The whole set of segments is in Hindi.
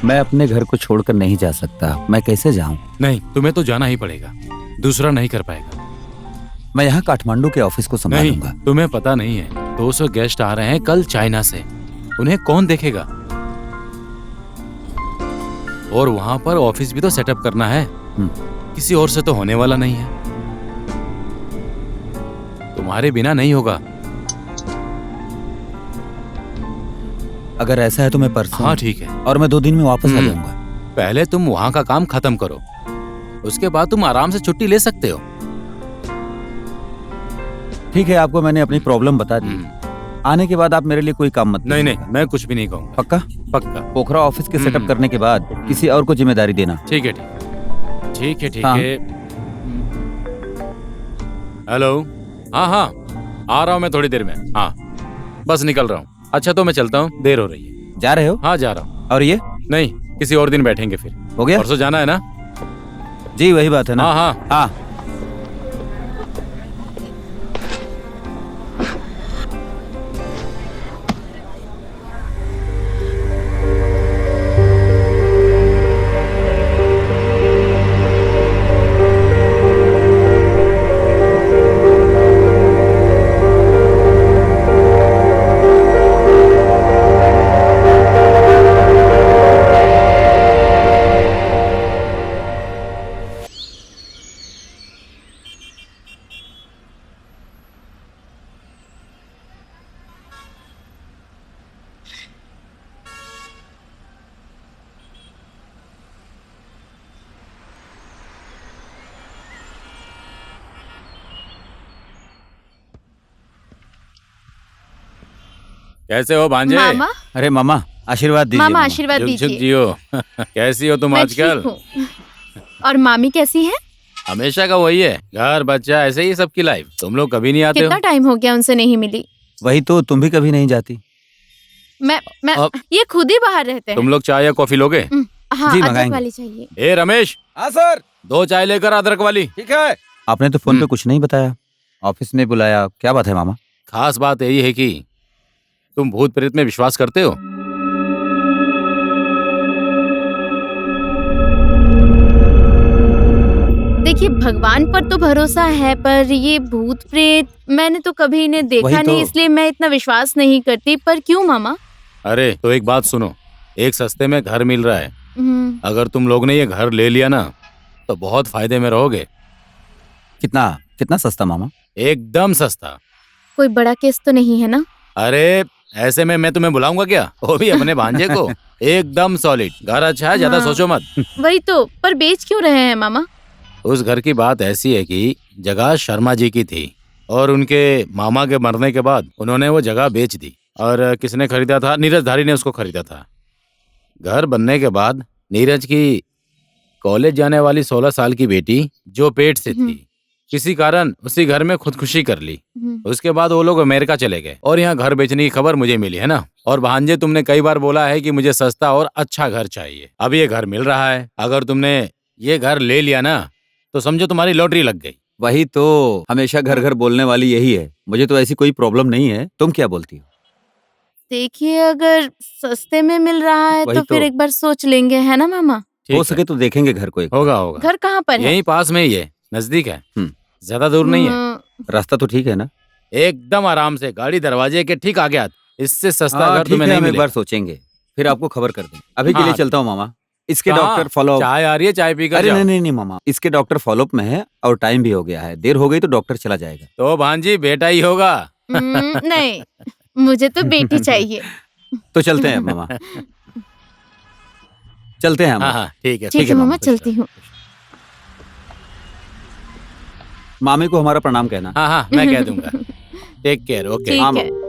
मैं अपने घर को छोड़कर नहीं जा सकता। मैं कैसे जाऊं? नहीं, तुम्हें तो जाना ही पड़ेगा, दूसरा नहीं कर पाएगा। मैं यहाँ काठमांडू के ऑफिस को संभालूंगा। नहीं, तुम्हें पता नहीं है, 200 गेस्ट आ रहे हैं कल चाइना से। उन्हें कौन देखेगा? और वहां पर ऑफिस भी तो सेटअप करना है। किसी और से तो होने वाला नहीं है। तुम्हारे बिना नहीं होगा। अगर ऐसा है तो मैं परसों। हाँ ठीक है। और मैं 2 दिन में वापस आ जाऊंगा। पहले तुम वहां का काम खत्म करो, उसके बाद तुम आराम से छुट्टी ले सकते हो। ठीक है, आपको मैंने अपनी प्रॉब्लम बता दी। आने के बाद आप मेरे लिए कोई काम मत नहीं नहीं, मैं कुछ भी नहीं कहूँगा। पक्का? पक्का। पोखरा ऑफिस के सेटअप करने के बाद किसी और को जिम्मेदारी देना। ठीक है ठीक है ठीक हाँ। है। हेलो। हाँ हाँ, आ रहा हूँ मैं थोड़ी देर में। हाँ बस निकल रहा हूँ। अच्छा तो मैं चलता हूँ, देर हो रही है। जा रहे हो? हाँ जा रहा हूँ। और ये? नहीं, किसी और दिन बैठेंगे फिर। हो गया? परसों जाना है ना? जी वही बात है ना। हाँ हाँ हाँ। कैसे हो भांजे? मामा, अरे मामा आशीर्वाद दीजिए। मामा आशीर्वाद जुग जुग दीजिए। जियो। कैसी हो तुम मैं आजकल? ठीक हूँ। और मामी कैसी हैं? हमेशा का वही है, घर बच्चा ऐसे ही सबकी लाइफ। तुम लोग कभी नहीं आते कितना हो। टाइम हो गया उनसे नहीं मिली। वही तो, तुम भी कभी नहीं जाती। मैं ये खुद ही बाहर रहते हैं। तुम लोग चाय या कॉफी लोगे? हाँ, जी, अदरक मंगाएंगे। वाली चाहिए। ए रमेश, हाँ सर। 2 चाय लेकर अदरक वाली। ठीक है। आपने तो फोन पे कुछ नहीं बताया, ऑफिस में बुलाया, क्या बात है मामा? खास बात यही है कि तुम भूत प्रेत में विश्वास करते हो? देखिए, भगवान पर तो भरोसा है, पर ये भूत प्रेत मैंने तो कभी इन्हें देखा वही तो। नहीं, इसलिए मैं इतना विश्वास नहीं करती। पर क्यों मामा? अरे तो एक बात सुनो, एक सस्ते में घर मिल रहा है। अगर तुम लोग ने ये घर ले लिया ना तो बहुत फायदे में रहोगे। कितना कितना सस्ता मामा? एकदम सस्ता। कोई बड़ा केस तो नहीं है ना? अरे ऐसे में मैं तुम्हें बुलाऊंगा क्या, वो भी अपने भांजे को। एकदम सॉलिड घर, अच्छा है, ज्यादा हाँ। सोचो मत। वही तो, पर बेच क्यों रहे हैं मामा? उस घर की बात ऐसी है कि जगह शर्मा जी की थी और उनके मामा के मरने के बाद उन्होंने वो जगह बेच दी। और किसने खरीदा था? नीरज धारी ने उसको खरीदा था। घर बनने के बाद नीरज की कॉलेज जाने वाली 16 साल की बेटी जो पेट से थी, किसी कारण उसी घर में खुदकुशी कर ली। उसके बाद वो लोग अमेरिका चले गए और यहाँ घर बेचने की खबर मुझे मिली है ना। और भांजे, तुमने कई बार बोला है कि मुझे सस्ता और अच्छा घर चाहिए। अब ये घर मिल रहा है। अगर तुमने ये घर ले लिया ना तो समझो तुम्हारी लॉटरी लग गई। वही तो, हमेशा घर घर बोलने वाली यही है। मुझे तो ऐसी कोई प्रॉब्लम नहीं है, तुम क्या बोलती हो? देखिए, अगर सस्ते में मिल रहा है वही तो फिर तो। एक बार सोच लेंगे, है ना मामा? ठीक हो है, सके तो देखेंगे घर को एक। होगा होगा। घर कहाँ पर है? यहीं पास में ही है, नजदीक है, हम्म। ज्यादा दूर नहीं है। रास्ता तो ठीक है ना? एकदम आराम से, गाड़ी दरवाजे के ठीक आगे आती। इससे सस्ता हाँ घर ठीक तुम्हें है, नहीं हम एक मिलेगा। बार सोचेंगे, फिर आपको खबर कर देंगे। अभी के लिए हाँ। चलता हूँ मामा। इसके कहाँ? Doctor follow. चाय आ रही है, चाय पीकर अरे जाओ। नहीं नहीं नहीं मामा, इसके डॉक्टर फॉलोअप में है और टाइम भी हो गया है। देर हो गई तो डॉक्टर चला जाएगा। तो भांजी बेटा ही होगा। नहीं, मुझे तो बेटी चाहिए। तो चलते हैं मामा, चलते हैं हम। हाँ हाँ ठीक है ठीक है मामा, चलती हूँ। मामी को हमारा प्रणाम कहना। हाँ हाँ मैं कह दूंगा। Take care. ओके। ठीक हाँ, है।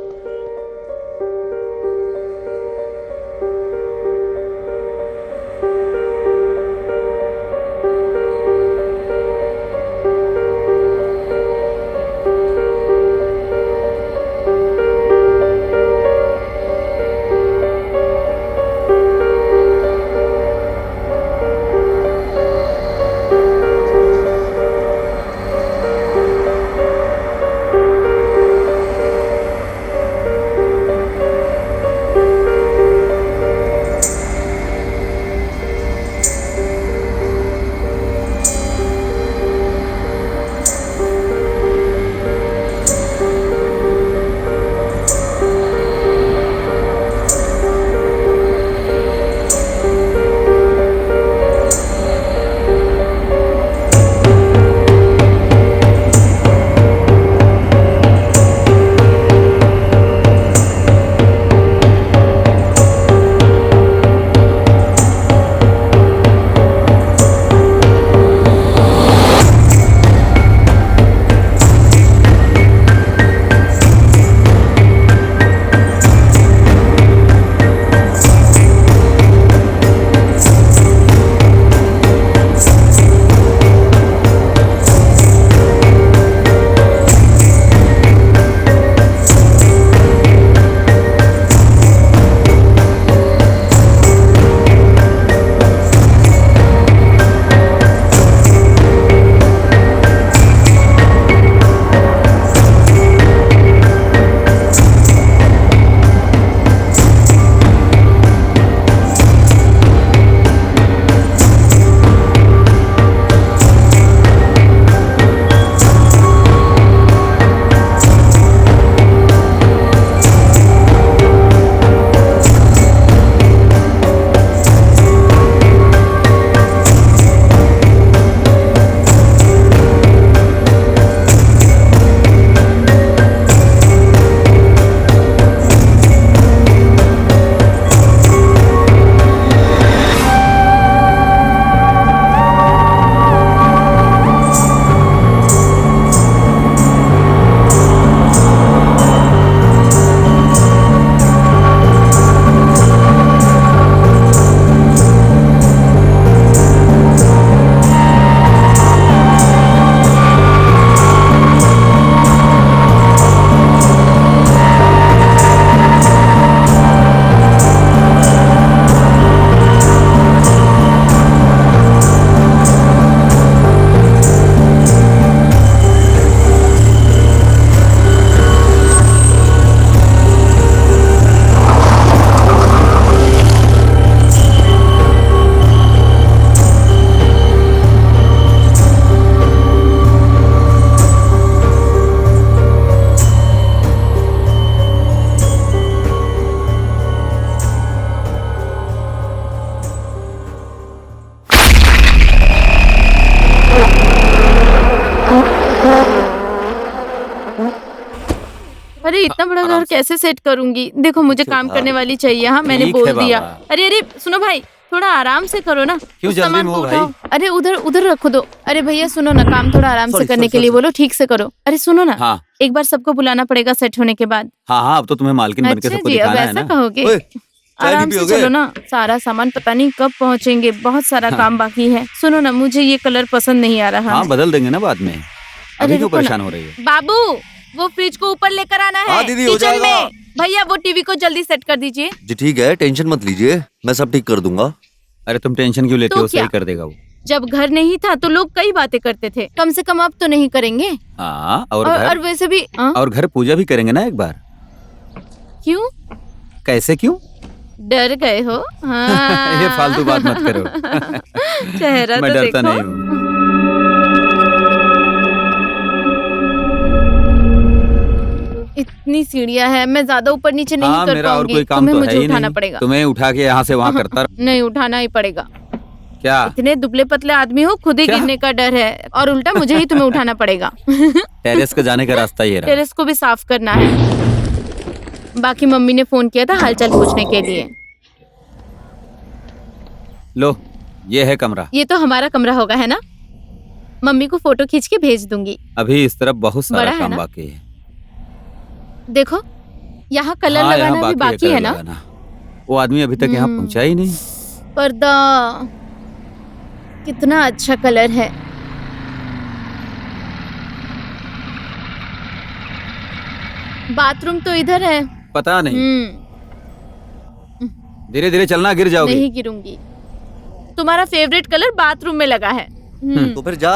इतना बड़ा आराम घर से। कैसे सेट करूंगी? देखो मुझे अच्छा, काम हाँ। करने वाली चाहिए। हाँ मैंने ठीक है बोल दिया। बाबा। अरे अरे सुनो भाई, थोड़ा आराम से करो ना। क्यों उस जल्दी सामान में को हो भाई? उठाओ। अरे उधर उधर रखो दो। अरे भैया सुनो ना, काम थोड़ा आराम से Sorry, करने sorry, के लिए sorry. बोलो, ठीक से करो। अरे सुनो ना, हाँ एक बार सबको बुलाना पड़ेगा सेट होने के बाद। हाँ हाँ, अब तो तुम्हें मालकिन बन के अच्छा सबको जी, अब दिखाना है ऐसा ना। कहोगे? ओए, चाय आराम भी से पियोगे? चलो ना, सारा सामान पता नहीं कब पहुंचेंगे, बहुत सारा हाँ। काम बाकी है। सुनो ना, मुझे ये कलर पसंद नहीं आ रहा हाँ है। बदल देंगे ना बाद में। अरे अभी क्यों रुको ना। परेशान हो रही है? बाबू, वो फ्रिज को ऊपर लेकर आना है। हाँ, दीदी, हो किचन जाएगा। में। भैया वो टीवी को जल्दी सेट कर दीजिए। जी ठीक है, टेंशन मत लीजिए, मैं सब ठीक कर दूंगा। अरे तुम टेंशन क्यों लेते तो हो, सही क्या? कर देगा वो। जब घर नहीं था तो लोग कई बातें करते थे, कम से कम अब तो नहीं करेंगे। हाँ और और घर, वैसे भी और घर पूजा भी करेंगे ना एक बार। क्यों कैसे क्यों? डर गए हो? हाँ। ये फालतू बात मत करो। चेहरा मैं तो डरता देखो। नहीं हूँ। इतनी सीढ़ियाँ है, मैं ज्यादा ऊपर नीचे नहीं हाँ कर मेरा और पाऊंगी। कोई काम तुम्हें तो है मुझे ही उठाना नहीं, पड़ेगा। तुम्हें उठा के यहाँ से वहाँ करता रह- नहीं, उठाना ही पड़ेगा। क्या? इतने दुबले पतले आदमी हो, खुद ही क्या? गिरने का डर है और उल्टा मुझे ही तुम्हें उठाना पड़ेगा। टेरेस का जाने का रास्ता ये रहा। टेरेस को भी साफ करना है। बाकी मम्मी ने फोन किया था हालचाल पूछने के लिए। लो ये है कमरा। ये तो हमारा कमरा होगा, है ना? मम्मी को फोटो खींच के भेज दूंगी। अभी इस तरफ बहुत बड़ा सारा है काम ना? बाकी है। देखो यहाँ कलर हाँ, यहाँ लगाना भी बाकी कलर है ना? लगाना। वो आदमी अभी तक यहाँ पहुँचा ही नहीं। पर्दा कितना अच्छा कलर है। बाथरूम तो इधर है। पता नहीं, हम्म, धीरे धीरे चलना, गिर जाओगी। नहीं गिरूंगी। तुम्हारा फेवरेट कलर बाथरूम में लगा है। तो फिर जा।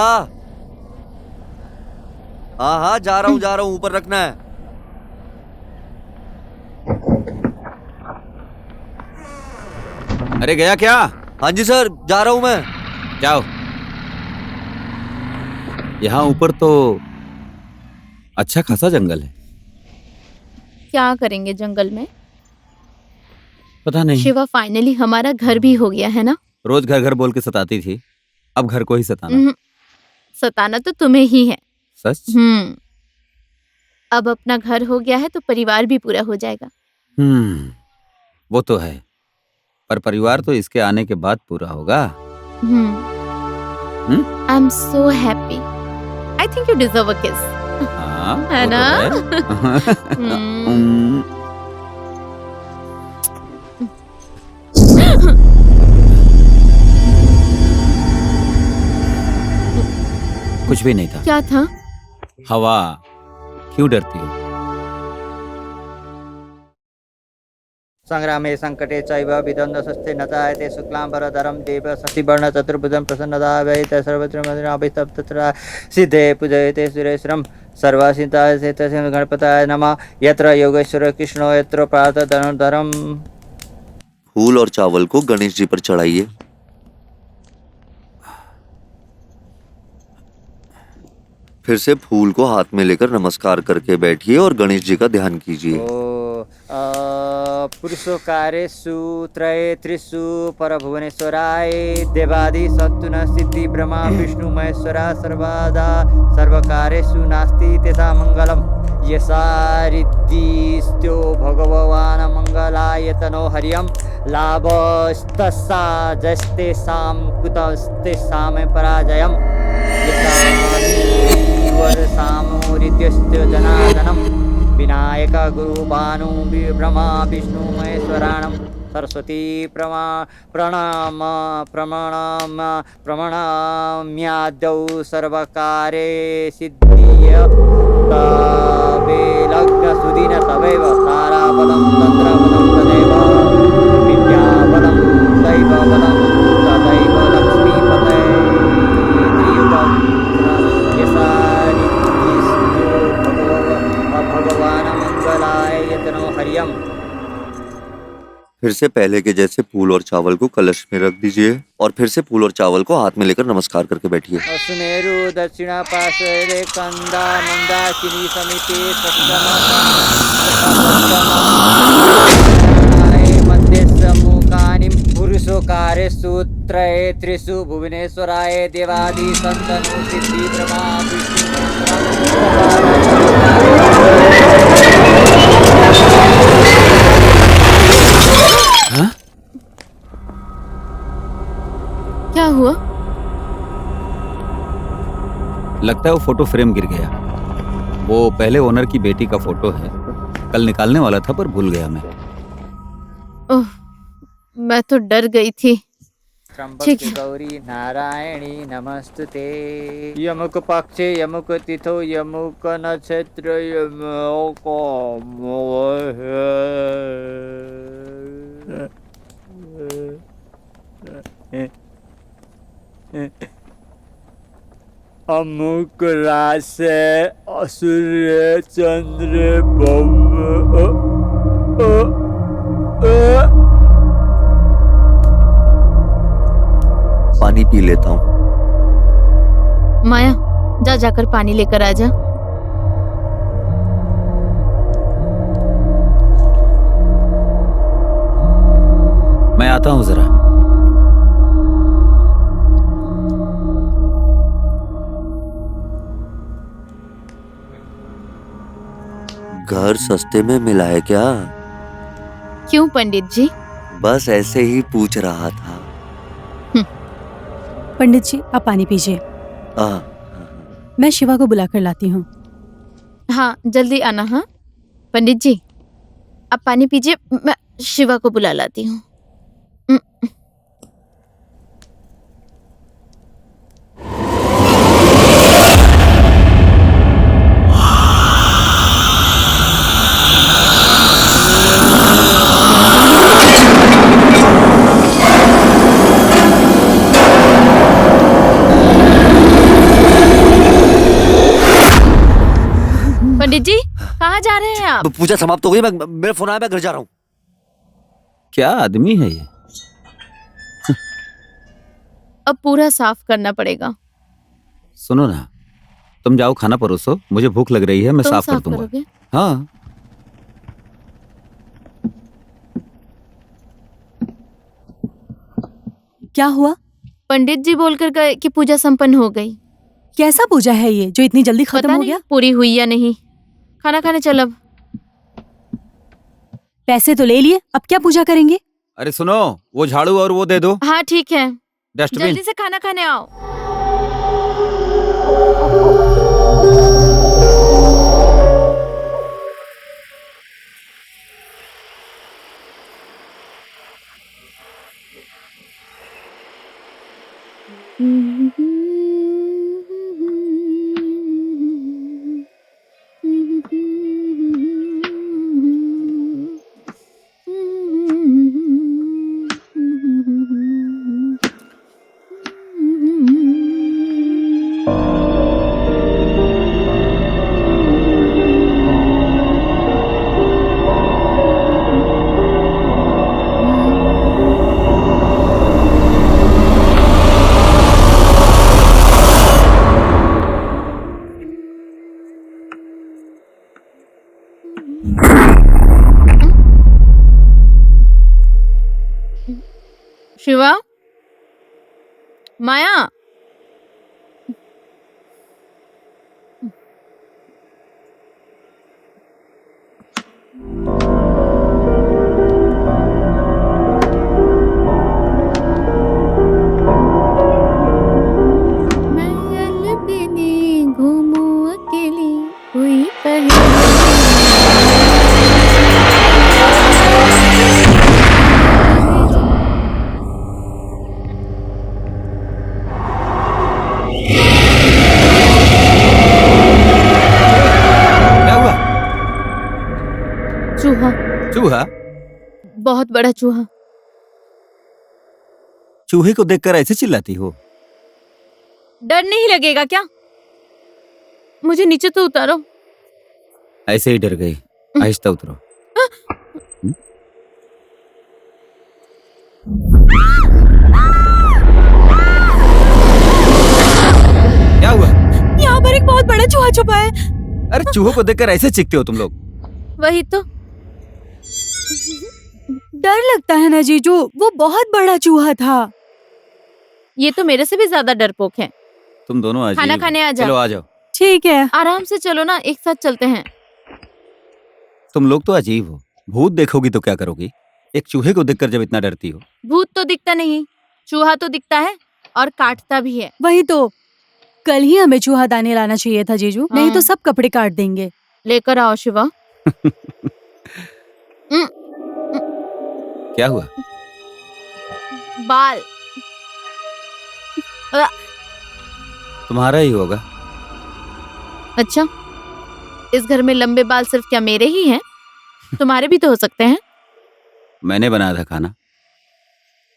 हाँ हाँ, जा रहा हूँ, ऊपर रखना है। अरे गया क्या? हाँ जी सर, जा रहा हूँ मैं। जाओ। यहाँ ऊपर तो अच्छा खासा जंगल है। क्या करेंगे जंगल में? पता नहीं, शिवा, फाइनली हमारा घर भी हो गया है ना? रोज घर घर बोल के सताती थी, अब घर को ही सताना। हम्म, सताना तो तुम्हें ही है। सच? अब अपना घर हो गया है तो परिवार भी पूरा हो जाएगा। वो तो है, पर परिवार तो इसके आने के बाद पूरा होगा। I am so happy. I think you deserve a किस। हाँ, है वो तो ना? है। हम्म। कुछ भी नहीं था। क्या था? हवा। क्यों डरती हो? संग्रामे संकटे चैव विद्वन्द्वस्ते न जायते शुक्लाम्बरधरं देव शशिवर्ण चतुर्भुजं प्रसन्नदाभयते सर्वत्र मधुराभिस्तत्र सिद्धे पूजयते सुरेश्वरं सर्वसिद्धाय तस्य गणपताय नमः। यत्र योगेश्वर कृष्णो यत्र पार्थ धनुर्धरम्। फूल और चावल को गणेश जी पर चढ़ाइए। फिर से फूल को हाथ में लेकर नमस्कार करके बैठिए और गणेश जी का ध्यान कीजिए। पुरुषकारेषु त्रये त्रिषु परभुवनेश्वराय देवादि सत्तु न सिद्धि ब्रह्मा विष्णु महेश्वरा सर्वदा सर्वकारेषु नास्ति तेषां मङ्गलम्। यसा रिद्धिस्त्यो भगवान् मङ्गलायतनो हरियं लाभस्तस्सा जस्तेषां कुतस्तेषां पराजयम्। वर्षामोरित्यस्य जनार्दनम् विनायक गुरु भानु ब्रह्मा विष्णु महेश्वराणं सरस्वती प्रमाणाम्याद्यौ सर्वकारे सिद्धिय तवे लग्न सुदिन तवैव ताराबलं तन्त्रबलं तदैव विद्याबलं दैवबलं तदैव लक्ष्मीपते त्रियुगं यसा भगवान मंगलाय यतनो हरियम। फिर से पहले के जैसे फूल और चावल को कलश में रख दीजिए और फिर से फूल और चावल को हाथ में लेकर नमस्कार करके बैठिए। सुमेरु दक्षिणा पार्श्वे कंदा मंदाकिनी समिति मध्य मुखानि पुरुषोकारेषु त्रये त्रिषु भुवनेश्वराय देवादि संतनु सिद्धि ब्रह्मा विष्णु हुआ? लगता है वो फोटो फ्रेम गिर गया। वो पहले ओनर की बेटी का फोटो है। कल निकालने वाला था पर भूल गया मैं। ओह, मैं तो डर गई थी। ठीक है। गौरी नारायणी नमस्तुते। यमुक पक्षे यमुक तिथो यमुक नक्षत्र यमुक अमुक राशि सूर्य चंद्र पानी पी लेता हूँ। माया, जा जाकर पानी लेकर आ जा। मैं आता हूँ जरा। घर सस्ते में मिला है क्या? क्यों पंडित जी? बस ऐसे ही पूछ रहा था। पंडित जी, आप पानी पीजिए। आ, मैं शिवा को बुलाकर लाती हूँ। हाँ, जल्दी आना। हाँ पंडित जी, आप पानी पीजिए, मैं शिवा को बुला लाती हूँ। पंडित जी, कहाँ जा रहे हैं आप? पूजा समाप्त हो गई। मैं मेरा फोन आया, मैं घर जा रहा हूँ। क्या आदमी है ये? अब पूरा साफ करना पड़ेगा। सुनो ना, तुम जाओ खाना परोसो, मुझे भूख लग रही है, मैं तुम साफ कर दूंगा। करोगे? हाँ। क्या हुआ? पंडित जी बोलकर गए कि पूजा संपन्न हो गई। कैसा पूजा है ये जो इतनी जल्दी खत्म पता हो नहीं गया? पूरी हुई या नहीं। खाना खाने चल अब। पैसे तो ले लिए, अब क्या पूजा करेंगे? अरे सुनो, वो झाड़ू और वो दे दो, हाँ ठीक है, डस्टबिन। जल्दी से खाना खाने आओ। शिवा, माया, मैं अलबेली घूमूं अकेली, कोई पहेली। क्या हुआ? चूहा, चूहा? बहुत बड़ा चूहा। चूहे को देखकर ऐसे चिल्लाती हो? डर नहीं लगेगा क्या? मुझे नीचे तो उतारो। ऐसे ही डर गई। आहिस्ता उतरो। क्या हुआ? यहाँ पर एक बहुत बड़ा चूहा छुपा है। अरे चूहों को देखकर ऐसे चीखते हो तुम लोग? वही तो। डर लगता है ना जीजू, वो बहुत बड़ा चूहा था। ये तो मेरे से भी ज्यादा डरपोक है। तुम दोनों आ खाना जाओ। खाने आ जाओ। चलो आ जाओ। ठीक है। आराम से चलो ना, एक साथ चलते हैं। तुम लोग तो अजीब हो। भूत देखोगी तो क्या करोगी? एक चूहे को देखकर जब इतना डरती हो। भूत तो दिखता नहीं, चूहा तो दिखता है। और काटता भी है। वही तो, कल ही हमें चूहा दानी लाना चाहिए था जीजू, नहीं तो हाँ। सब कपड़े काट देंगे। लेकर आओ शिवा। उम, क्या हुआ? बाल। तुम्हारा ही होगा। अच्छा, इस घर में लंबे बाल सिर्फ क्या मेरे ही हैं? तुम्हारे भी तो हो सकते हैं। मैंने बनाया था खाना।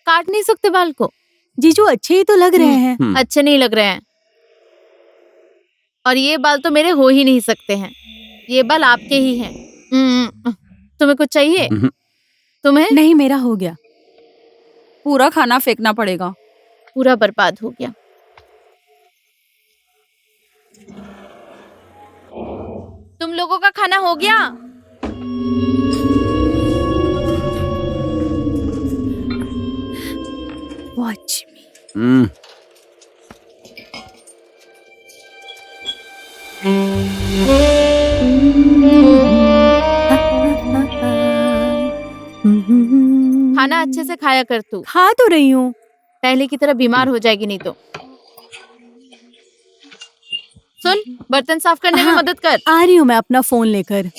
काट नहीं सकते बाल को? जीजू अच्छे ही तो लग रहे हैं। अच्छे नहीं लग रहे हैं। और ये बाल तो मेरे हो ही नहीं सकते हैं। ये बाल आपके ही हैं। तुम्हें कुछ चाहिए? तुम्हें? नहीं, मेरा हो गया। पूरा खाना फेंकना पड़ेगा। पूरा बर्बाद हो गया। तुम लोगों का खाना हो गया? Watch me. हम्म। खाना अच्छे से खाया कर तू। खा तो रही हूँ। पहले की तरह बीमार हो जाएगी नहीं तो। सुन, बर्तन साफ करने में हाँ। मदद कर। आ रही हूँ मैं अपना फोन लेकर।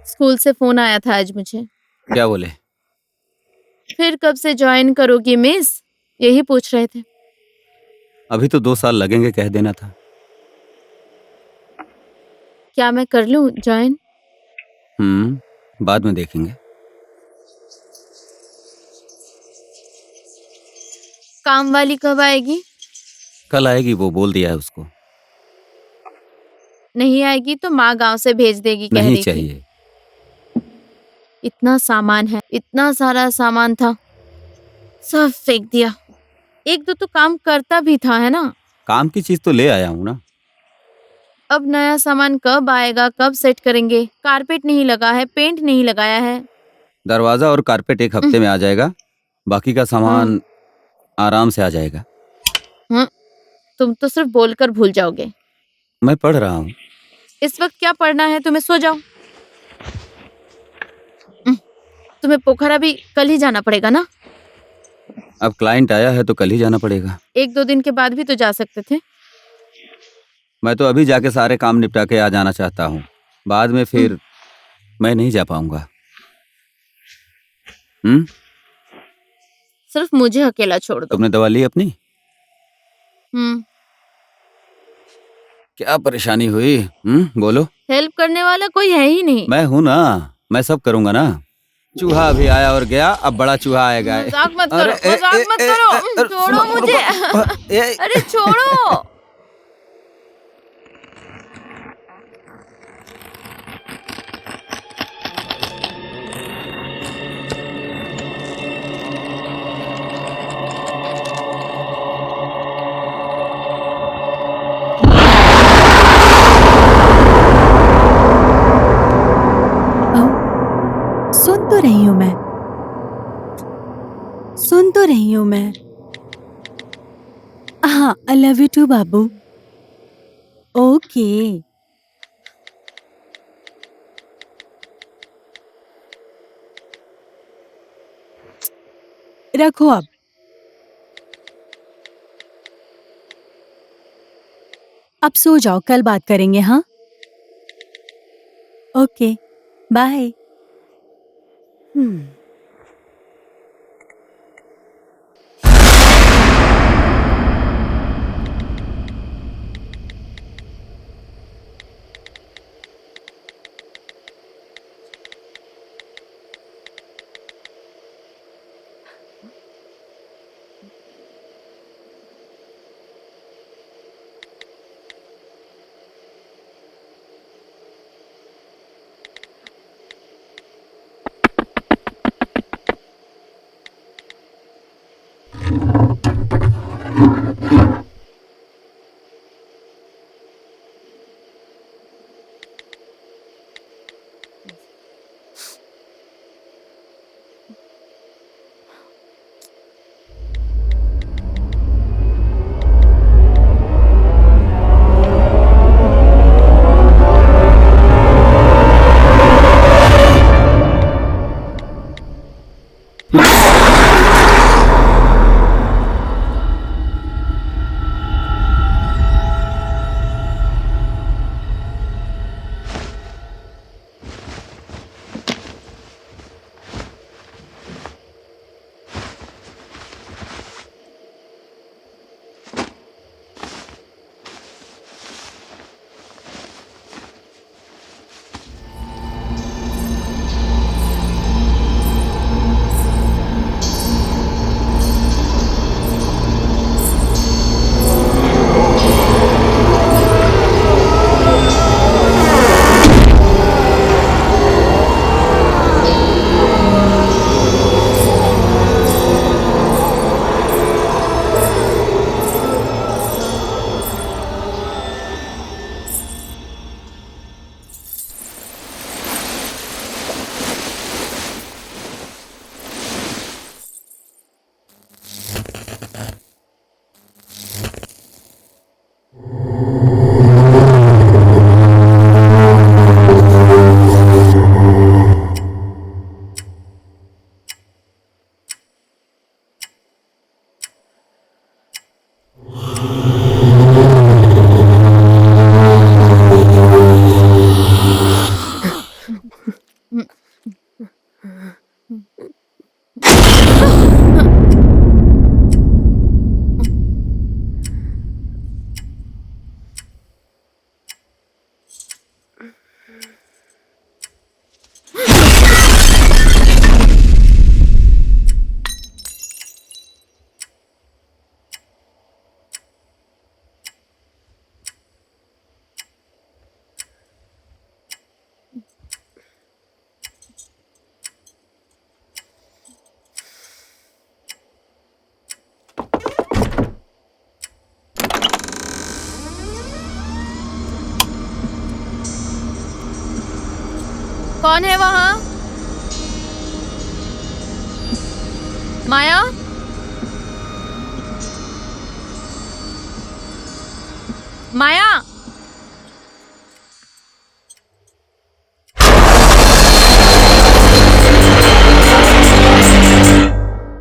स्कूल से फोन आया था आज मुझे। क्या बोले? फिर कब से ज्वाइन करोगी मिस, यही पूछ रहे थे। अभी तो 2 साल लगेंगे, कह देना था। क्या मैं कर लूं ज्वाइन? बाद में देखेंगे। काम वाली कब आएगी? कल आएगी, वो बोल दिया है उसको। नहीं आएगी तो माँ गांव से भेज देगी कह नहीं रही थी। चाहिए। इतना सामान है, इतना सारा सामान था, सब फेंक दिया। एक दो तो काम करता भी था, है ना? काम की चीज तो ले आया हूँ ना। अब नया सामान कब आएगा, कब सेट करेंगे? कारपेट नहीं लगा है, पेंट नहीं लगाया है। दरवाजा और कारपेट 1 हफ्ते में आ जाएगा। बाकी का सामान आराम से आ जाएगा। तुम तो सिर्फ बोलकर भूल जाओगे। मैं पढ़ रहा हूँ। इस वक्त क्या पढ़ना है तुम्हें? सो जाओ। तुम्हें पोखरा भी कल ही जाना पड़ेगा ना? अब क्लाइंट आया है तो कल ही जाना पड़ेगा। 1-2 दिन के बाद भी तो जा सकते थे। मैं तो अभी जाके सारे काम निपटा के आ जाना चाहता हूँ। बाद में फिर मैं नहीं जा पाऊंगा। सिर्फ मुझे अकेला छोड़ दो। तुमने दवा ली अपनी? क्या परेशानी हुई? बोलो। हेल्प करने वाला कोई है ही नहीं। मैं हूं ना, मैं सब करूंगा ना। चूहा अभी आया और गया, अब बड़ा चूहा आएगा। मजाक मत करो, मजाक मत करो। छोड़ो मुझे। अरे छोड़ो। सुन तो रही हूँ मैं, सुन तो रही हूँ मैं। हाँ, आई लव यू टू बाबू। ओके। रखो अब। अब सो जाओ, कल बात करेंगे। हाँ, ओके, बाय। कौन है वहाँ? माया? माया?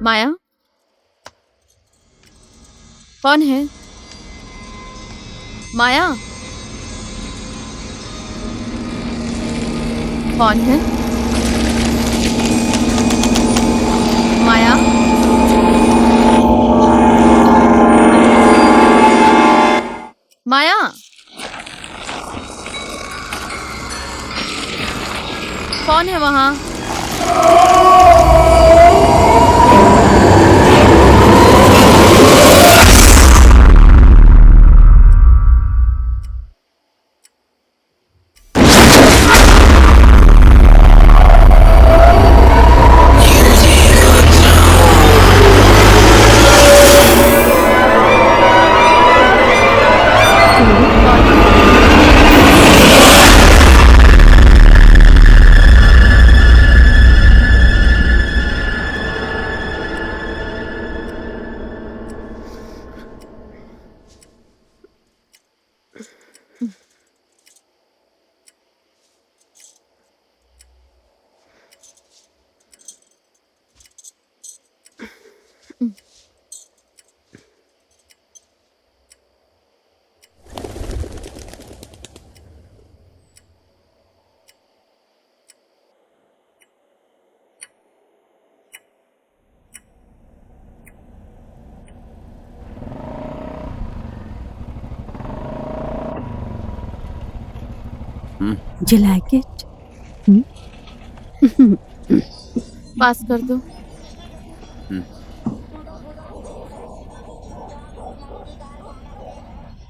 माया? कौन है? माया? कौन है? माया? माया? कौन है वहाँ? You like it? पास कर दो।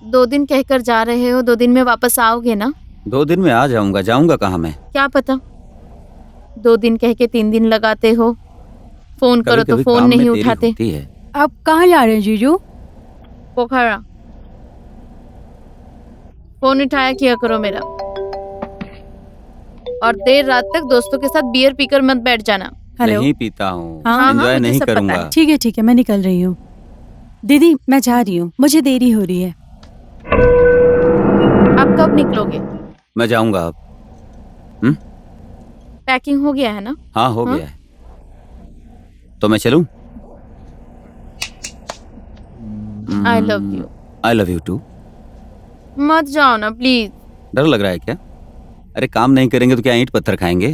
दो दिन कहकर जा रहे हो, 2 दिन में वापस आओगे ना? 2 दिन में आ जाऊंगा। जाऊंगा कहाँ मैं? क्या पता, 2 दिन कह के 3 दिन लगाते हो। फोन करो तो कभी-कभी फोन काम में नहीं देरी उठाते। होती है। आप कहाँ जा रहे हैं जीजू? पोखरा। फोन उठाया किया करो मेरा। और देर रात तक दोस्तों के साथ बियर पीकर मत बैठ जाना। हेलो। नहीं पीता हूँ, हाँ, एंजॉय मुझे नहीं सब पता करूंगा। है। ठीक है, मैं निकल रही हूँ। दीदी मैं जा रही हूँ, मुझे देरी हो रही है। आप कब निकलोगे? मैं जाऊंगा अब। पैकिंग हो गया है ना? हाँ, हो हाँ? गया है। तो मैं चलूं? I love you. I love you too. मत जाओ ना प्लीज। डर लग रहा है क्या? अरे काम नहीं करेंगे तो क्या ईंट पत्थर खाएंगे?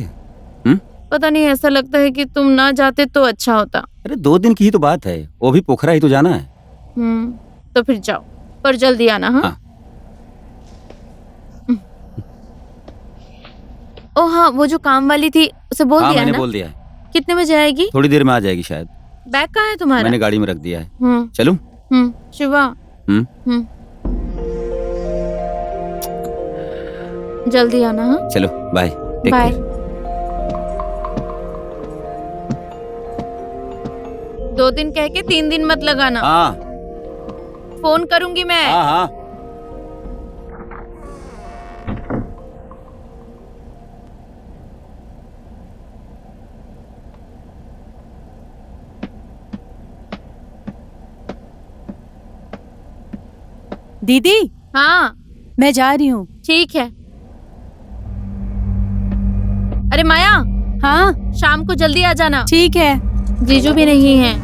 पता नहीं, ऐसा लगता है कि तुम ना जाते तो अच्छा होता। अरे 2 दिन की ही तो बात है, वो भी पोखरा ही तो जाना है। तो फिर जाओ, पर जल्दी आना। हाँ, हाँ। ओ हाँ, वो जो काम वाली थी उसे बोल हाँ, दिया है मैंने ना? बोल दिया है। कितने बजे आएगी? थोड़ी देर में आ जाएगी शायद। बैग कहाँ है तुम्हारा? मैंने गाड़ी में रख दिया है। हम्म चलूं? शिवा। हम्म जल्दी आना। हाँ, चलो बाय। Take bye. केयर। 2 दिन कह के 3 दिन मत लगाना। हाँ फोन करूंगी मैं। हाँ हाँ। दीदी हाँ मैं जा रही हूँ। ठीक है। अरे माया, हाँ शाम को जल्दी आ जाना। ठीक है। जीजू भी नहीं है।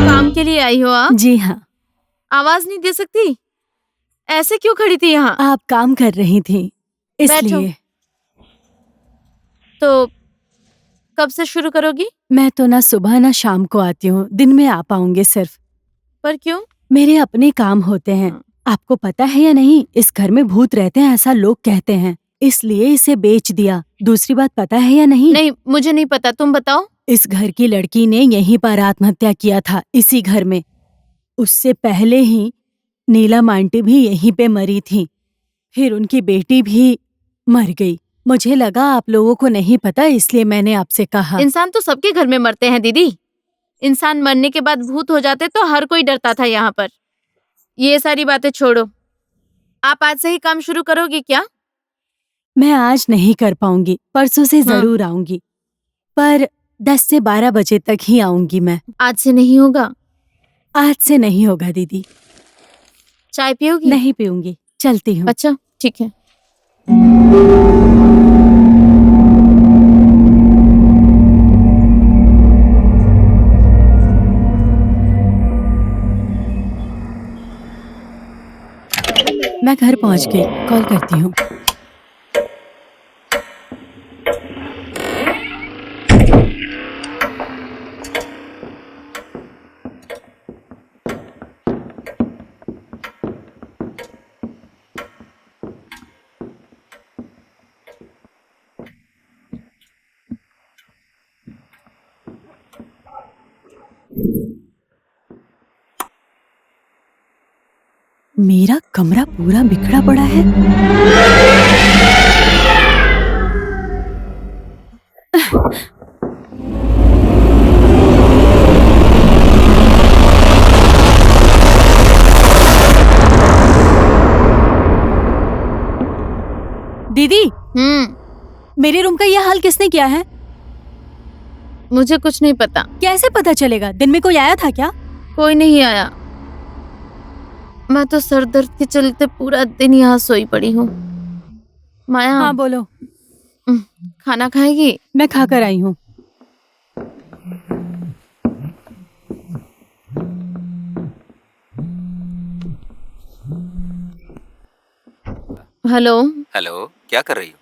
काम के लिए आई हो आप? जी हाँ। आवाज नहीं दे सकती? ऐसे क्यों खड़ी थी यहाँ? आप काम कर रही थी इसलिए। तो कब से शुरू करोगी? मैं तो ना सुबह ना शाम को आती हूँ, दिन में आ पाऊंगी सिर्फ। पर क्यों? मेरे अपने काम होते हैं। आपको पता है या नहीं, इस घर में भूत रहते हैं ऐसा लोग कहते हैं, इसलिए इसे बेच दिया। दूसरी बात पता है या नहीं? नहीं, मुझे नहीं पता, तुम बताओ। इस घर की लड़की ने यहीं पर आत्महत्या किया था, इसी घर में। उससे पहले ही नीलम आंटी भी यहीं पे मरी थी, फिर उनकी बेटी भी मर गई। मुझे लगा आप लोगों को नहीं पता, इसलिए मैंने आपसे कहा। इंसान तो सबके घर में मरते हैं दीदी। इंसान मरने के बाद भूत हो जाते तो हर कोई डरता था यहाँ पर। ये सारी बातें छोड़ो, आप आज से ही काम शुरू करोगी क्या? मैं आज नहीं कर पाऊंगी, परसों से जरूर आऊंगी, पर 10 से 12 बजे तक ही आऊंगी मैं। आज से नहीं होगा? आज से नहीं होगा दीदी। चाय पियोगी? नहीं पीऊंगी, चलती हूँ। अच्छा ठीक है। मैं घर पहुँच के कॉल करती हूँ। मेरा कमरा पूरा बिखरा पड़ा है। दीदी, मेरे रूम का ये हाल किसने किया है? मुझे कुछ नहीं पता। कैसे पता चलेगा? दिन में कोई आया था क्या? कोई नहीं आया। मैं तो सर दर्द के चलते पूरा दिन यहाँ सोई पड़ी हूँ। माया, हाँ बोलो। खाना खाएगी? मैं खाकर आई हूँ। हेलो। हेलो, क्या कर रही हो?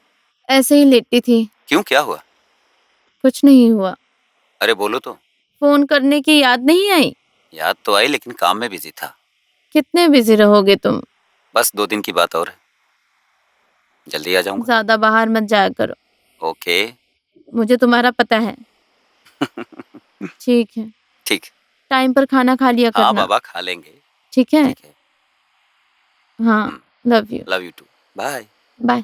ऐसे ही लेटी थी। क्यों, क्या हुआ? कुछ नहीं हुआ। अरे बोलो तो। फोन करने की याद नहीं आई? याद तो आई, लेकिन काम में बिजी था। कितने बिजी रहोगे तुम? बस 2 दिन की बात और है, जल्दी आ जाऊंगा। ज्यादा बाहर मत जाया करो। ओके। मुझे तुम्हारा पता है। ठीक है। ठीक। टाइम पर खाना खा लिया हाँ करना। बाबा, खा लेंगे। ठीक है। ठीक है। हाँ, love you. Love you too. Bye. Bye.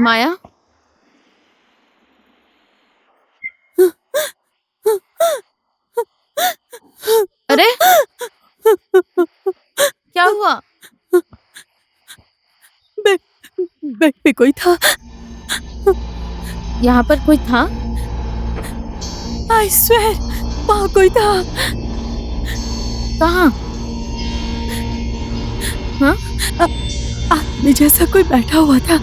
Maya, अरे क्या हुआ? बेड पे कोई था। यहाँ पर कोई था? आई स्वेर वहाँ कोई था। कहाँ? हाँ? आदमी जैसा कोई बैठा हुआ था।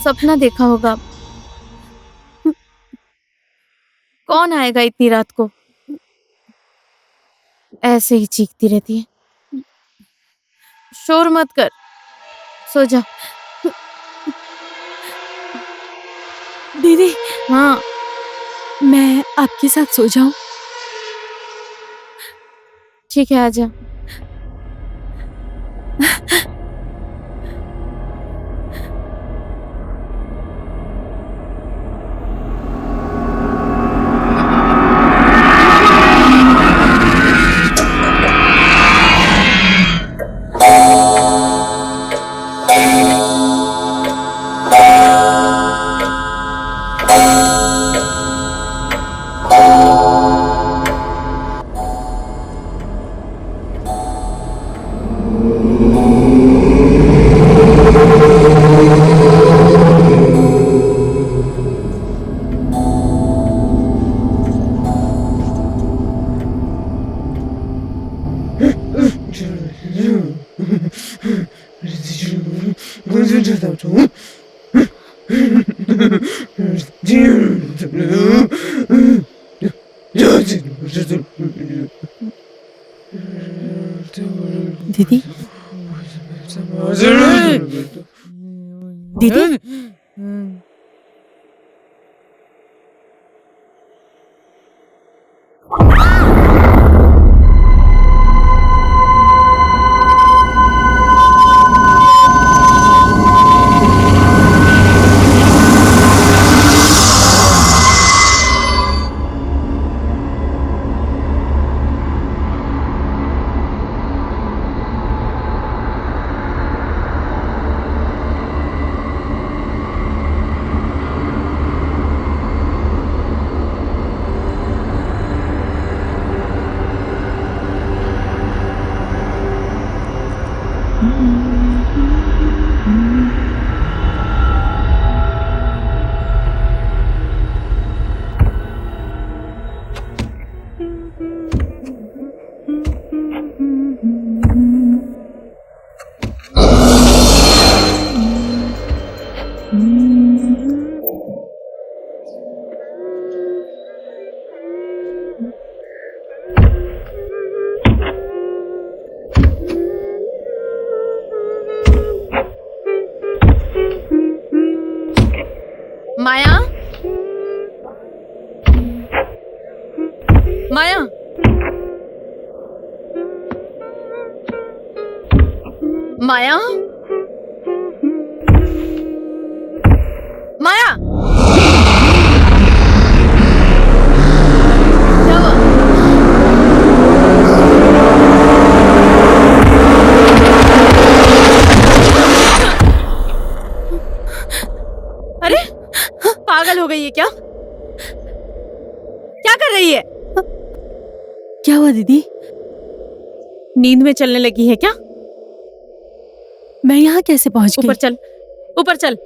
सपना देखा होगा। कौन आएगा इतनी रात को? ऐसे ही चीखती रहती है। शोर मत कर, सो जा। दीदी, हाँ, मैं आपके साथ सो जाऊं? ठीक है, आजा। दीदी, दीदी, माया, माया, माया, माया, क्या हुआ? अरे पागल हो गई है क्या? क्या कर रही है? क्या हुआ दीदी? नींद में चलने लगी है क्या? मैं यहाँ कैसे पहुँच गई? ऊपर चल, ऊपर चल।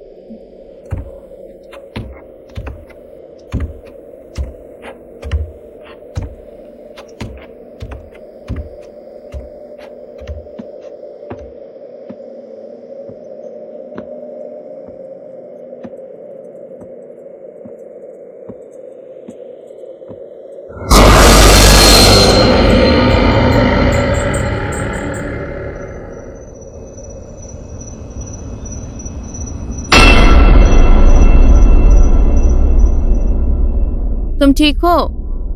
तुम ठीक हो?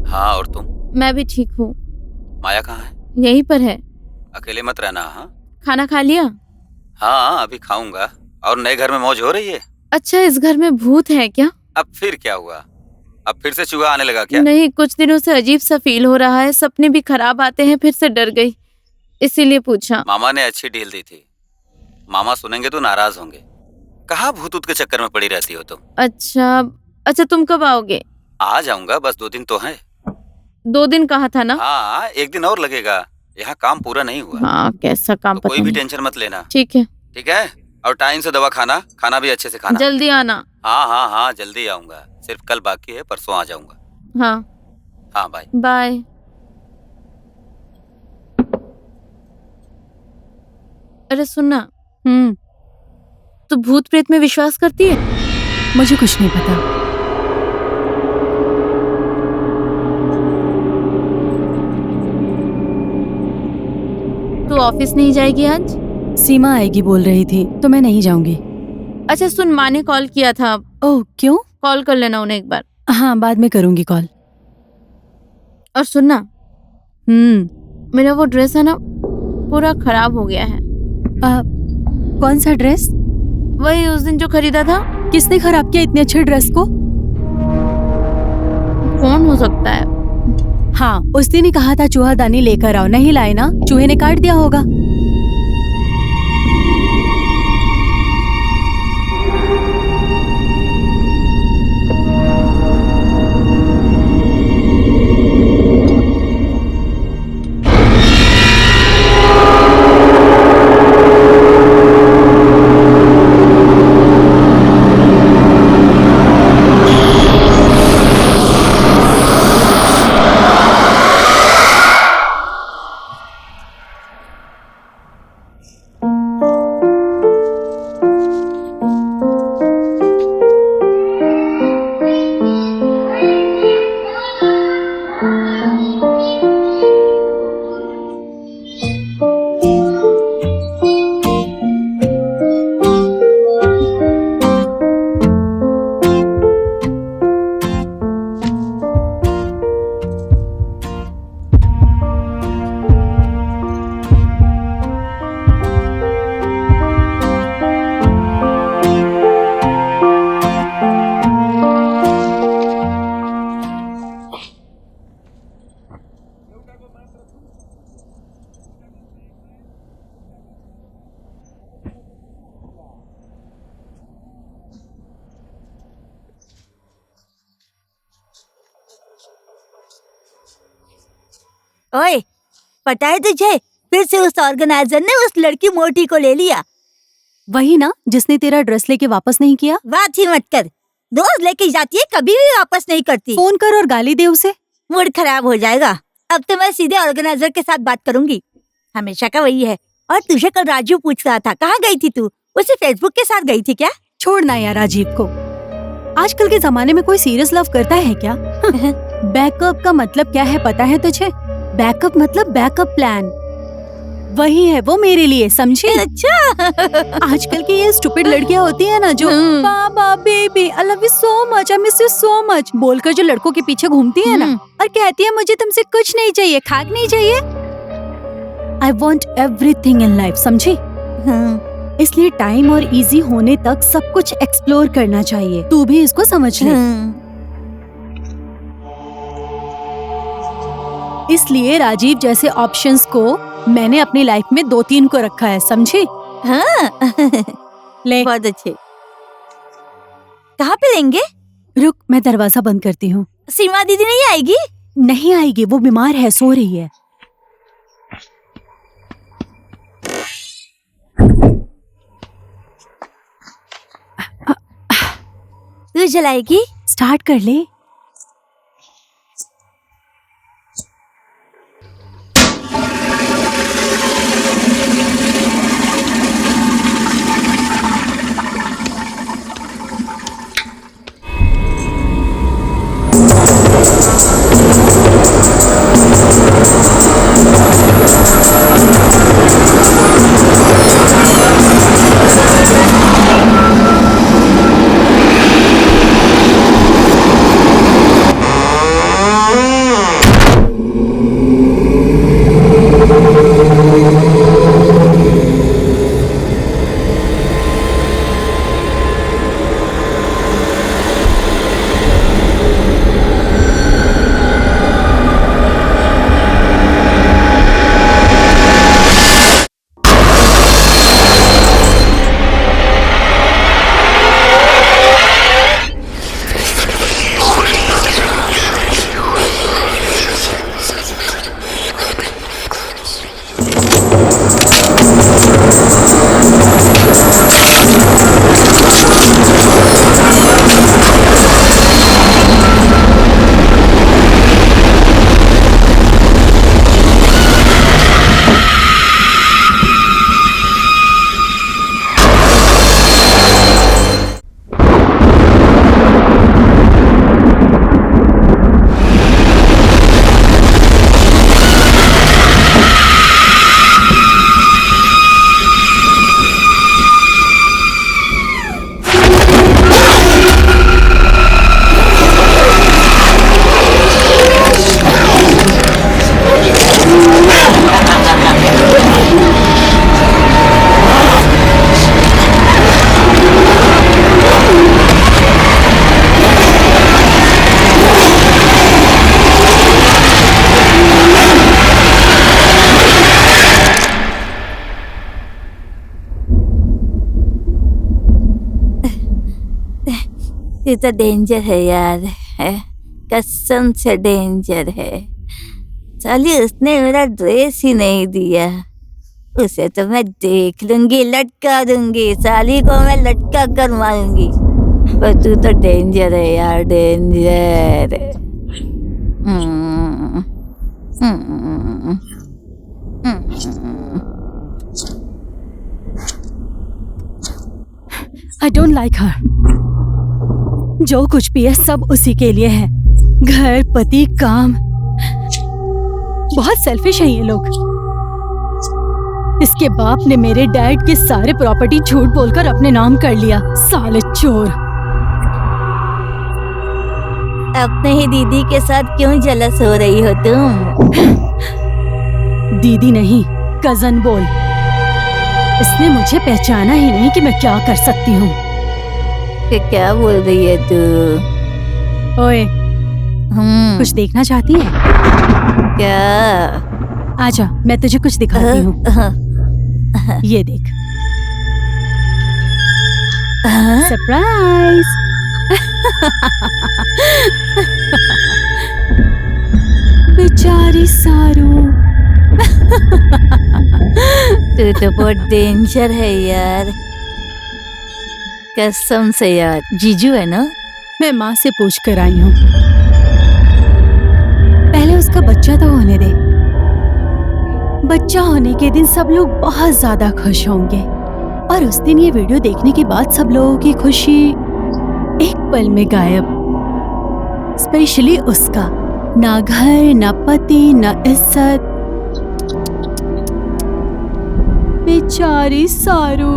हाँ, और तुम? मैं भी ठीक हूँ। माया कहाँ है? यहीं पर है। अकेले मत रहना। हाँ खाना खा लिया? हाँ, अभी खाऊंगा। और नए घर में मौज हो रही है? अच्छा, इस घर में भूत है क्या? अब फिर क्या हुआ? अब फिर से चूहा आने लगा क्या? नहीं, कुछ दिनों से अजीब सा फील हो रहा है। सपने भी खराब आते हैं। फिर से डर गई, इसीलिए पूछा। मामा ने अच्छी डील दी थी। मामा सुनेंगे तो नाराज होंगे। कहाँ भूत ऊत के चक्कर में पड़ी रहती हो तुम? अच्छा अच्छा, तुम कब आओगे? आ जाऊंगा, बस 2 दिन तो है। 2 दिन कहा था ना? हाँ, 1 दिन और लगेगा, यहाँ काम पूरा नहीं हुआ। हाँ, कैसा काम तो पता कोई भी नहीं। टेंशन मत लेना, ठीक है, ठीक है? और टाइम से दवा खाना, खाना भी अच्छे से खाना। जल्दी आना। हाँ हाँ हाँ, जल्दी आऊंगा। सिर्फ कल बाकी है, परसों आ जाऊंगा। हाँ हाँ, बाय। बाय। अरे सुनना, तू भूत प्रेत में विश्वास करती है? मुझे कुछ नहीं पता। तू ऑफिस नहीं जाएगी आज? सीमा आएगी बोल रही थी, तो मैं नहीं जाऊंगी। अच्छा सुन, माँ ने कॉल किया था। ओह, क्यों? कॉल कर लेना उन्हें एक बार। हाँ, बाद में करूंगी कॉल। और सुनना, मेरा वो ड्रेस है ना, पूरा खराब हो गया है। कौन सा ड्रेस? वही उस दिन जो खरीदा था। किसने खराब किया इतने अच्छे ड्रेस को? कौन हो सकता है? हाँ, उस दिन ही कहा था चूहादानी लेकर आओ, नहीं लाए ना? चूहे ने काट दिया होगा। ओए, पता है तुझे, फिर से उस ऑर्गेनाइजर ने उस लड़की मोटी को ले लिया। वही ना जिसने तेरा ड्रेस लेके वापस नहीं किया। बात ही मत कर, रोज लेके जाती है, कभी भी वापस नहीं करती। फोन कर और गाली दे उसे। मूड खराब हो जाएगा। अब तो मैं सीधे ऑर्गेनाइजर के साथ बात करूंगी, हमेशा का वही है। और तुझे कल राजू पूछ रहा था कहाँ गई थी तू, उसे फेसबुक के साथ गई थी क्या? छोड़ना यार राजीव को, आजकल के जमाने में कोई सीरियस लव करता है क्या? बैकअप का मतलब क्या है पता है तुझे? बैकअप मतलब बैकअप प्लान, वही है वो मेरे लिए, समझी? अच्छा। आजकल की ये स्टूपिड लड़कियां होती है ना जो बाबा baby I love you so much, I miss you so much बोलकर जो लड़कों के पीछे घूमती है ना और कहती है मुझे तुमसे कुछ नहीं चाहिए, खाक नहीं चाहिए। I want everything in life, समझी? इसलिए टाइम और इजी होने तक सब कुछ एक्सप्लोर करना चाहिए। तू भी इसको समझ ले। इसलिए राजीव जैसे ऑप्शंस को मैंने अपनी लाइफ में 2-3 को रखा है, समझी? हाँ। ले बहुत अच्छे। कहाँ पे लेंगे? रुक, मैं दरवाजा बंद करती हूँ। सीमा दीदी नहीं आएगी? नहीं आएगी, वो बीमार है, सो रही है। तू जलाएगी? स्टार्ट कर ले। तू तो डेंजर है यार, है कसम से डेंजर है। साली उसने मेरा ड्रेस ही नहीं दिया, उसे तो मैं देख लूंगी, लटका दूंगी, साली को मैं लटका कर मारूंगी। पर तू तो डेंजर है यार, डेंजर। आई डोंट लाइक हर। जो कुछ भी है सब उसी के लिए है, घर, पति, काम। बहुत सेल्फिश हैं ये लोग। इसके बाप ने मेरे डैड के सारे प्रॉपर्टी झूठ बोलकर अपने नाम कर लिया, साले चोर। अपने ही दीदी के साथ क्यों जलस हो रही हो तुम? दीदी नहीं, कजन बोल। इसने मुझे पहचाना ही नहीं कि मैं क्या कर सकती हूँ। कि क्या बोल रही है तू? ओए, कुछ देखना चाहती है क्या? आजा, मैं तुझे कुछ दिखाती हूँ। ये देख, सरप्राइज। बेचारी सारू। तू तो बहुत डेंजर है यार, कसम से यार। जीजू है ना? मैं माँ से पूछ कर आई हूँ। पहले उसका बच्चा तो होने दे। बच्चा होने के दिन सब लोग बहुत ज्यादा खुश होंगे, और उस दिन ये वीडियो देखने के बाद सब लोगों की खुशी एक पल में गायब। स्पेशली उसका, ना घर, ना पति, ना इज्जत। बेचारी सारू।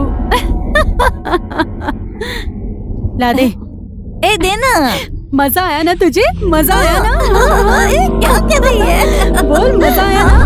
ला दे। ए देना। मजा आया ना तुझे? मजा आया ना? क्या कर रही है? बोल, मजा आया ना?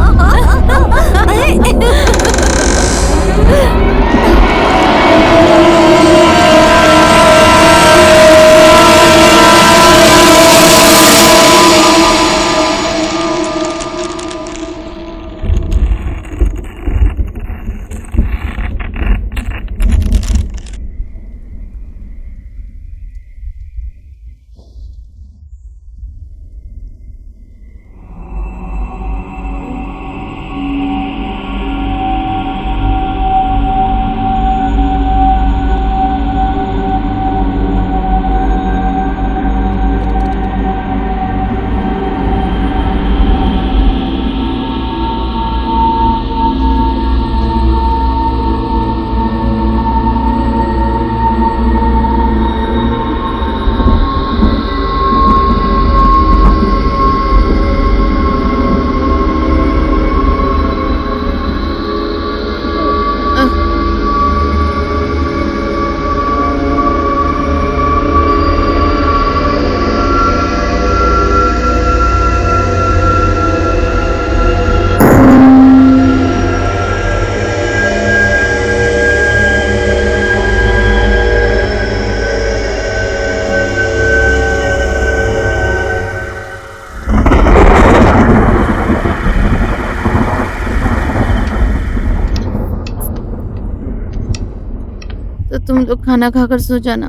तो तुम लोग खाना खाकर सो जाना,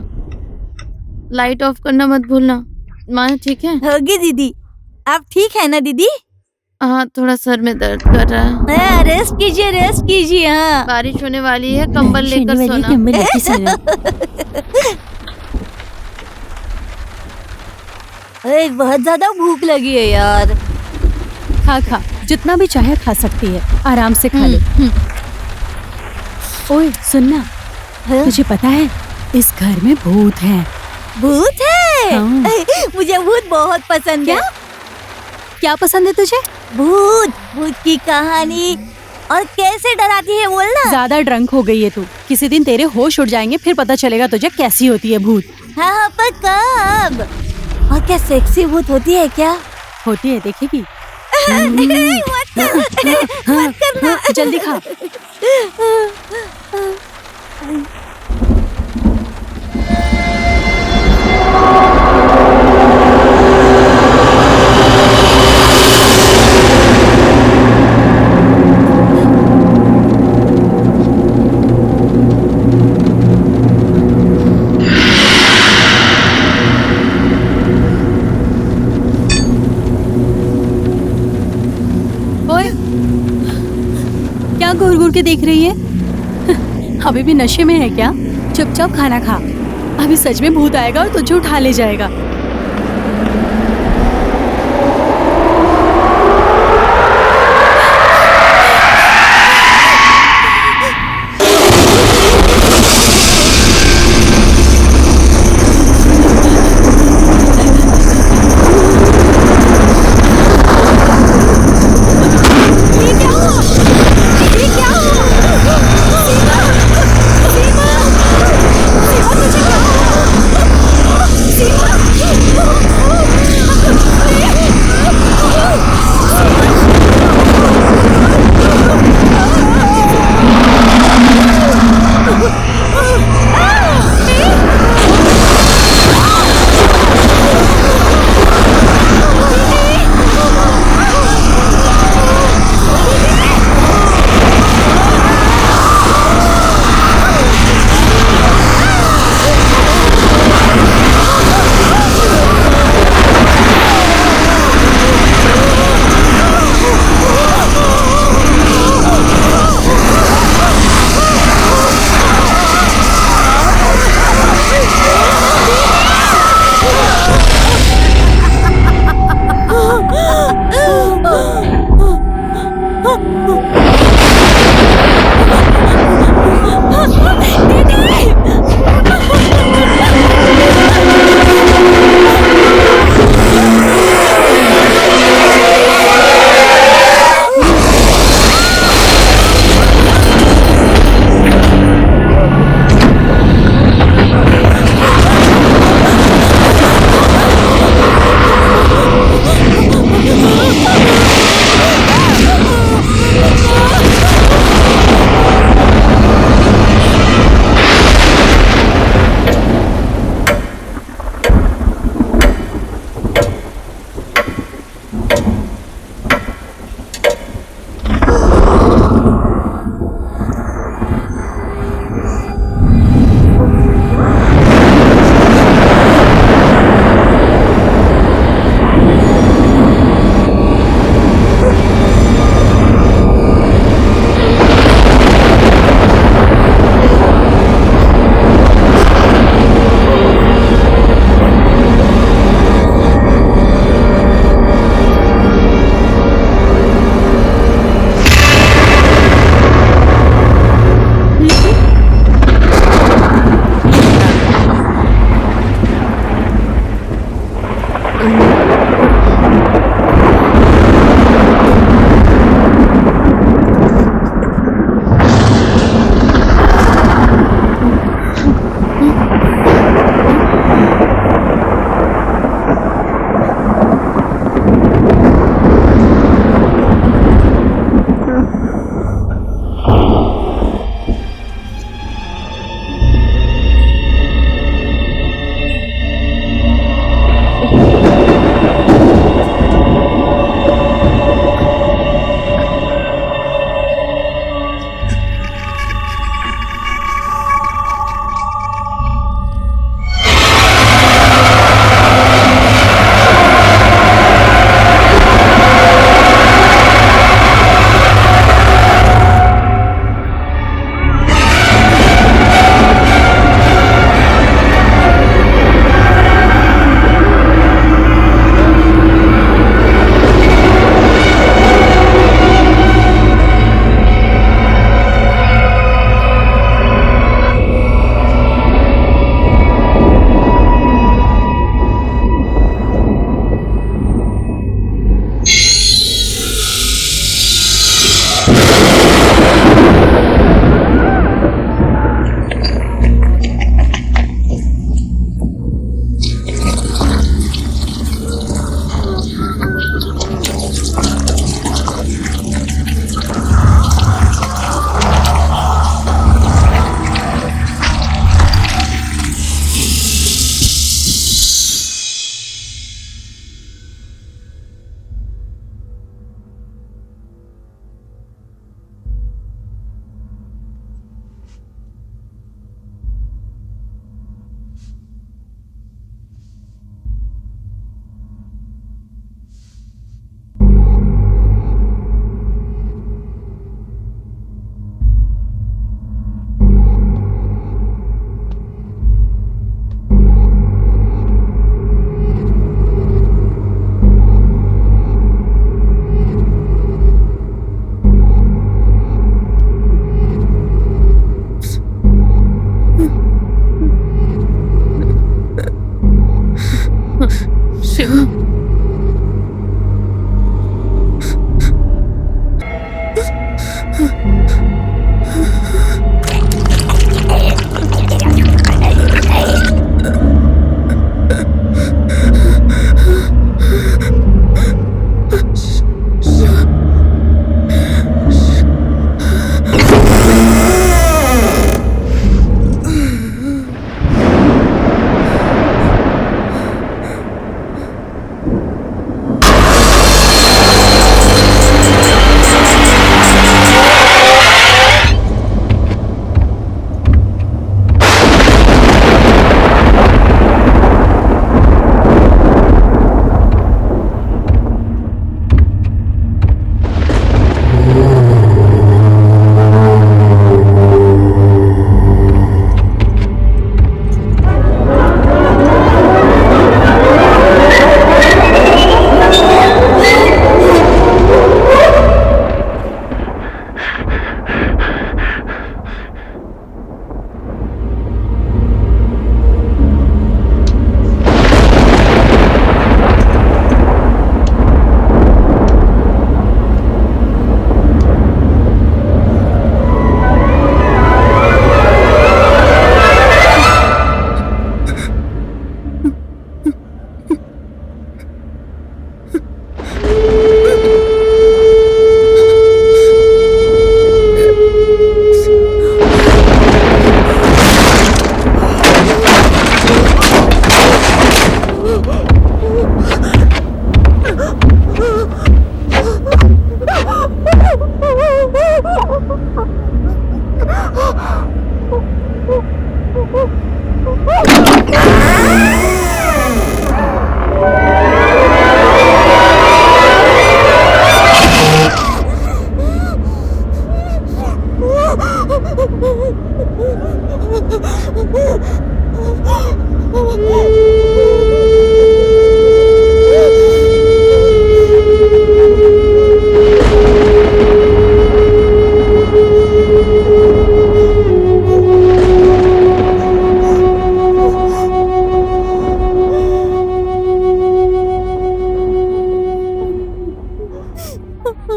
लाइट ऑफ करना मत भूलना। माँ ठीक है? होगी दीदी। आप ठीक है ना दीदी? हाँ, थोड़ा सर में दर्द कर रहा है। रेस्ट कीजिए, रेस्ट कीजिए। हाँ, बारिश होने वाली है, कंबल लेकर सोना। कंबल लेके सोना। अरे बहुत ज्यादा भूख लगी है यार। खा खा, जितना भी चाहे खा सकती है, आराम से खा ले। ओए सुनना, तुझे पता है इस घर में भूत है। भूत है? हाँ। मुझे भूत बहुत पसंद है। क्या पसंद है तुझे? भूत, भूत की कहानी। और कैसे डराती है बोलना। ज्यादा ड्रंक हो गई है तू, किसी दिन तेरे होश उड़ जाएंगे, फिर पता चलेगा तुझे कैसी होती है भूत। हाँ, पर कब? और क्या सेक्सी भूत होती है क्या? होती है, देखेगी। मत करना। जल्दी खा। क्या घूर घूर के देख रही है? अभी भी नशे में है क्या? चुपचाप खाना खा। अभी सच में भूत आएगा और तुझे उठा ले जाएगा।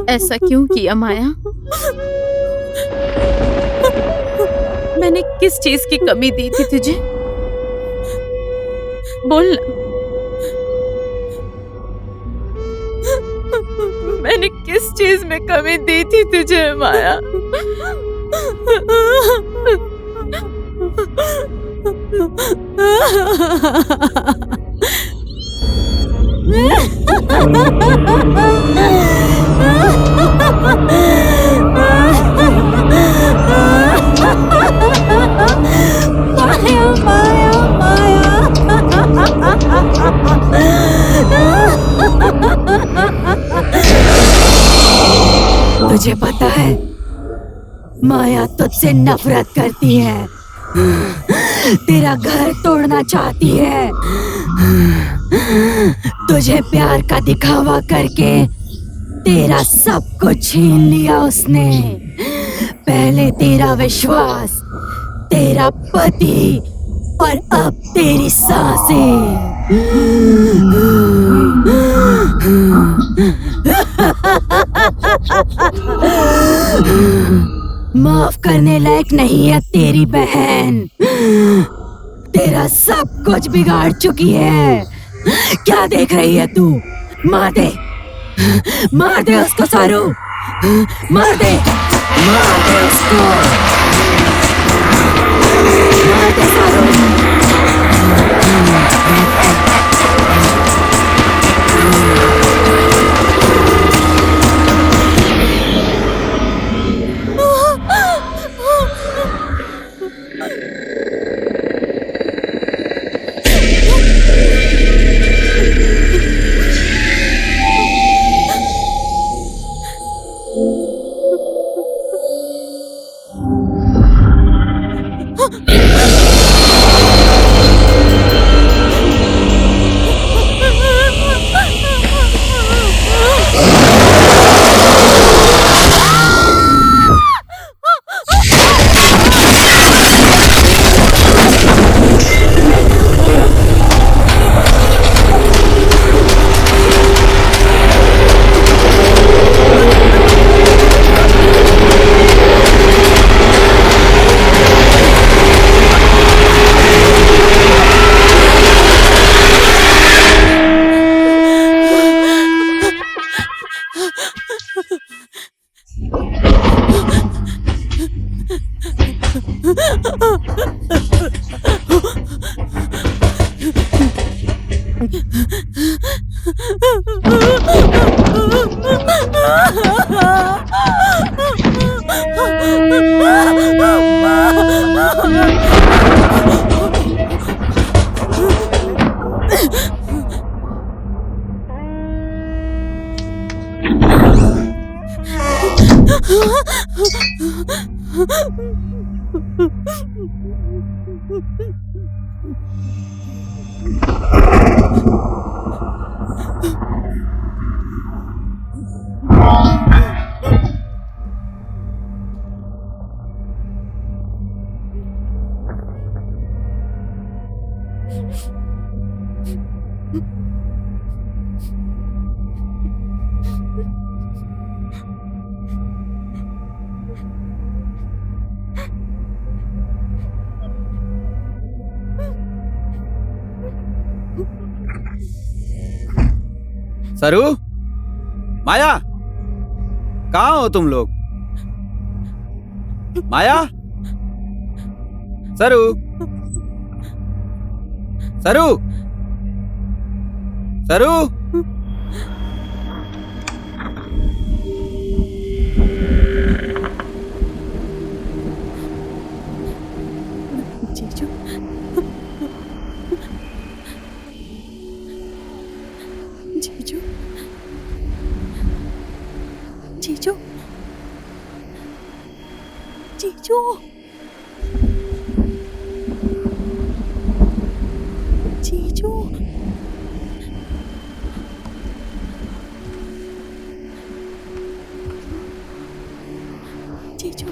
ऐसा क्यों किया माया? मैंने किस चीज की कमी दी थी तुझे? बोल ना। मैंने किस चीज में कमी दी थी तुझे माया? तुझे पता है माया तुझसे नफरत करती है, तेरा घर तोड़ना चाहती है। तुझे प्यार का दिखावा करके तेरा सब कुछ छीन लिया उसने। पहले तेरा विश्वास, तेरा पति और अब तेरी सांसें। माफ करने लायक नहीं है तेरी बहन, तेरा सब कुछ बिगाड़ चुकी है। क्या देख रही है तू? मार दे, मार दे उसको सारू, मार दे उसको, मार दे सारू। सरू, माया, कहाँ हो तुम लोग? माया, सरू, सरू, सरू। जीजू जीजू जीजू जीजू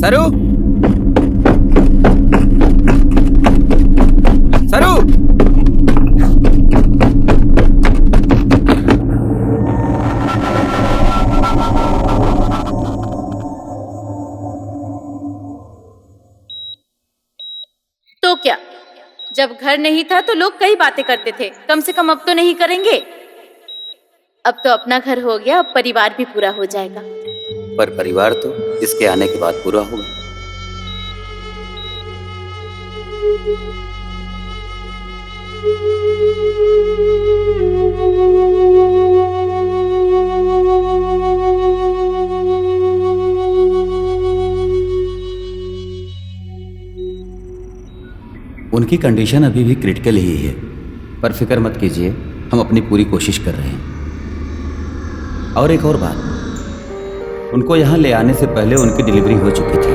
सरू सरू तो क्या, जब घर नहीं था तो लोग कई बातें करते थे, कम से कम अब तो नहीं करेंगे। अब तो अपना घर हो गया, अब परिवार भी पूरा हो जाएगा। पर परिवार तो इसके आने के बाद पूरा होगा। उनकी कंडीशन अभी भी क्रिटिकल ही है, पर फिक्र मत कीजिए, हम अपनी पूरी कोशिश कर रहे हैं। और एक और बात, उनको यहाँ ले आने से पहले उनकी डिलीवरी हो चुकी थी।